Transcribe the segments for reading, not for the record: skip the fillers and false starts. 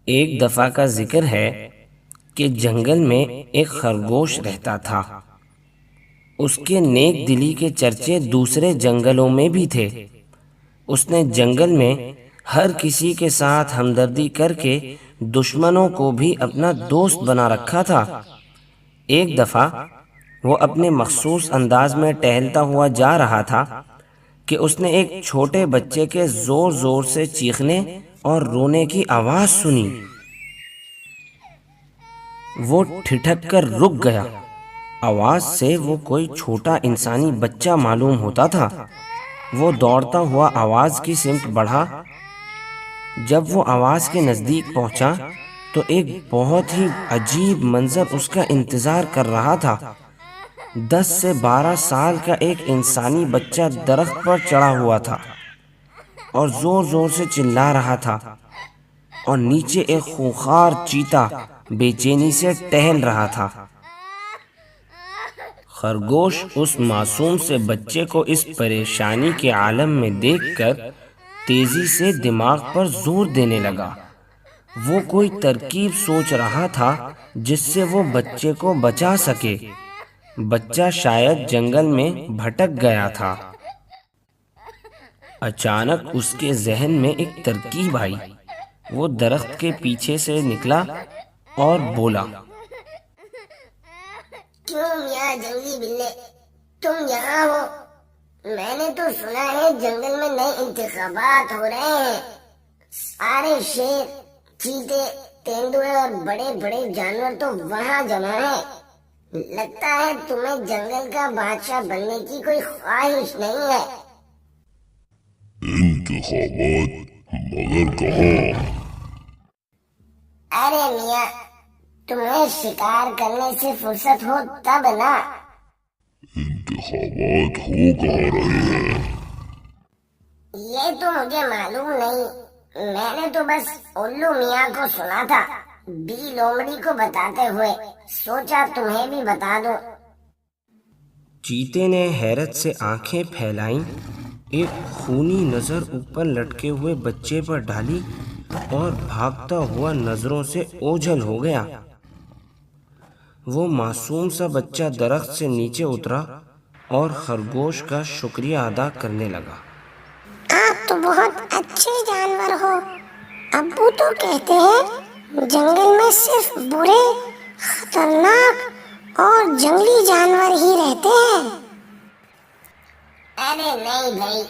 ایک دفعہ کا ذکر ہے کہ جنگل میں ایک خرگوش رہتا تھا۔ اس کے نیک دلی کے چرچے دوسرے جنگلوں میں بھی تھے۔ اس نے جنگل میں ہر کسی کے ساتھ ہمدردی کر کے دشمنوں کو بھی اپنا دوست بنا رکھا تھا۔ ایک دفعہ وہ اپنے مخصوص انداز میں ٹہلتا ہوا جا رہا تھا کہ اس نے ایک چھوٹے بچے کے زور زور سے چیخنے اور رونے کی آواز سنی۔ وہ ٹھٹک کر رک گیا۔ آواز سے وہ کوئی چھوٹا انسانی بچہ معلوم ہوتا تھا۔ وہ دوڑتا ہوا آواز کی سمت بڑھا۔ جب وہ آواز کے نزدیک پہنچا تو ایک بہت ہی عجیب منظر اس کا انتظار کر رہا تھا۔ 10 سے 12 سال کا ایک انسانی بچہ درخت پر چڑھا ہوا تھا اور زور زور سے چلا رہا تھا، اور نیچے ایک خونخوار چیتا بے چینی سے ٹہل رہا تھا۔ خرگوش اس معصوم سے بچے کو اس پریشانی کے عالم میں دیکھ کر تیزی سے دماغ پر زور دینے لگا۔ وہ کوئی ترکیب سوچ رہا تھا جس سے وہ بچے کو بچا سکے۔ بچہ شاید جنگل میں بھٹک گیا تھا۔ اچانک اس کے ذہن میں ایک ترکیب آئی۔ وہ درخت کے پیچھے سے نکلا اور بولا، کیوں میاں جنگلی بلے، تم یہاں ہو؟ میں نے تو سنا ہے جنگل میں نئے انتخابات ہو رہے ہیں۔ سارے شیر، چیتے، تیندوے اور بڑے بڑے جانور تو وہاں جمع ہیں۔ لگتا ہے تمہیں جنگل کا بادشاہ بننے کی کوئی خواہش نہیں ہے۔ انتخابات؟ مگر کہاں؟ ارے میاں، تمہیں شکار کرنے سے فرصت ہو تب نا۔ انتخابات ہو کہاں رہے ہیں؟ یہ تو مجھے معلوم نہیں، میں نے تو بس الو میاں کو سنا تھا بی لومڑی کو بتاتے ہوئے، سوچا تمہیں بھی بتا دوں۔ چیتے نے حیرت سے آنکھیں پھیلائیں، ایک خونی نظر اوپر لٹکے ہوئے بچے پر ڈالی اور بھاگتا ہوا نظروں سے اوجھل ہو گیا۔ وہ معصوم سا بچہ درخت سے نیچے اترا اور خرگوش کا شکریہ ادا کرنے لگا۔ آپ تو بہت اچھے جانور ہو۔ ابو تو کہتے ہیں جنگل میں صرف برے، خطرناک اور جنگلی جانور ہی رہتے ہیں۔ ارے نہیں بھائی،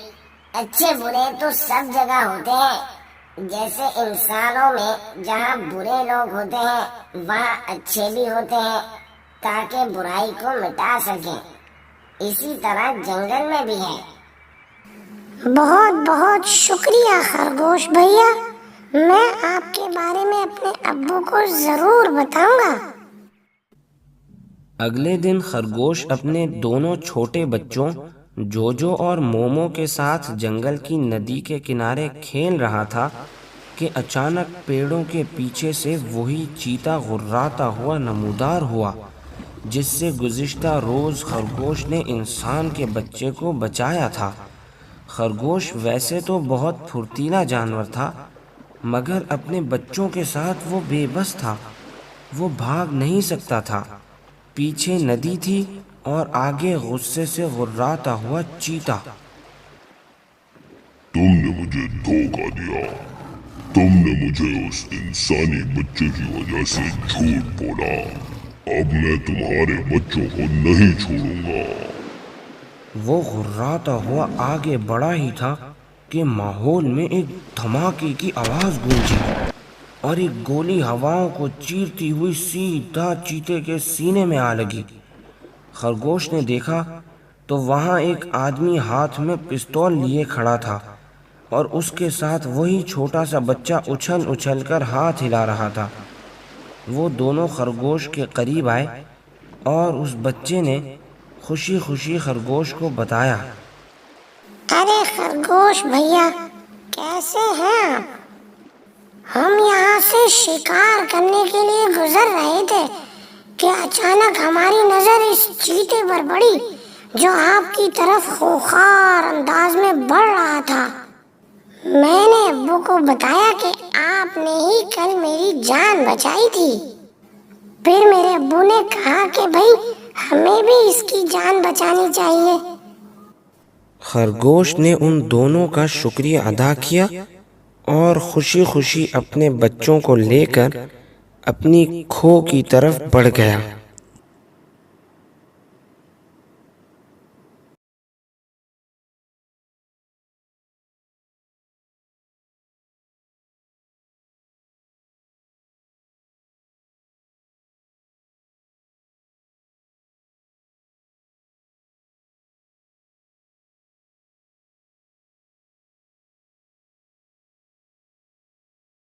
اچھے برے تو سب جگہ ہوتے ہیں۔ جیسے انسانوں میں جہاں برے لوگ ہوتے ہیں وہاں اچھے بھی ہوتے ہیں تاکہ برائی کو مٹا سکیں، اسی طرح جنگل میں بھی ہے۔ بہت بہت شکریہ خرگوش بھیا، میں آپ کے بارے میں اپنے ابو کو ضرور بتاؤں گا۔ اگلے دن خرگوش اپنے دونوں چھوٹے بچوں جوجو اور مومو کے ساتھ جنگل کی ندی کے کنارے کھیل رہا تھا کہ اچانک پیڑوں کے پیچھے سے وہی چیتا غراتا ہوا نمودار ہوا جس سے گزشتہ روز خرگوش نے انسان کے بچے کو بچایا تھا۔ خرگوش ویسے تو بہت پھرتیلا جانور تھا، مگر اپنے بچوں کے ساتھ وہ بے بس تھا۔ وہ بھاگ نہیں سکتا تھا۔ پیچھے ندی تھی اور آگے غصے سے غراتا ہوا چیتا۔ تم نے مجھے دھوکہ دیا، تم نے مجھے اس انسانی بچے کی وجہ سے جھوٹ بولا۔ اب میں تمہارے بچوں کو نہیں چھوڑوں گا۔ وہ غراتا ہوا آگے بڑھا ہی تھا کہ ماحول میں ایک دھماکے کی آواز گونجی اور ایک گولی ہواؤں کو چیرتی ہوئی سیدھا چیتے کے سینے میں آ لگی۔ خرگوش نے دیکھا تو وہاں ایک آدمی ہاتھ میں پستول لیے کھڑا تھا اور اس کے ساتھ وہی چھوٹا سا بچہ اچھل اچھل کر ہاتھ ہلا رہا تھا۔ وہ دونوں خرگوش کے قریب آئے اور اس بچے نے خوشی خوشی خرگوش کو بتایا، ارے خرگوش بھیا، کیسے ہیں آپ؟ ہم یہاں سے شکار کرنے کے لیے گزر رہے تھے کہ اچانک ہماری نظر اس چیتے پر پڑی جو آپ کی طرف خوخار انداز میں بڑھ رہا تھا۔ میں نے ابو کو بتایا کہ آپ نے ہی کل میری جان بچائی تھی۔ پھر میرے ابو نے کہا کہ بھائی ہمیں بھی اس کی جان بچانی چاہیے۔ خرگوش نے ان دونوں کا شکریہ ادا کیا اور خوشی خوشی اپنے بچوں کو لے کر اپنی کھو کی طرف بڑھ گیا۔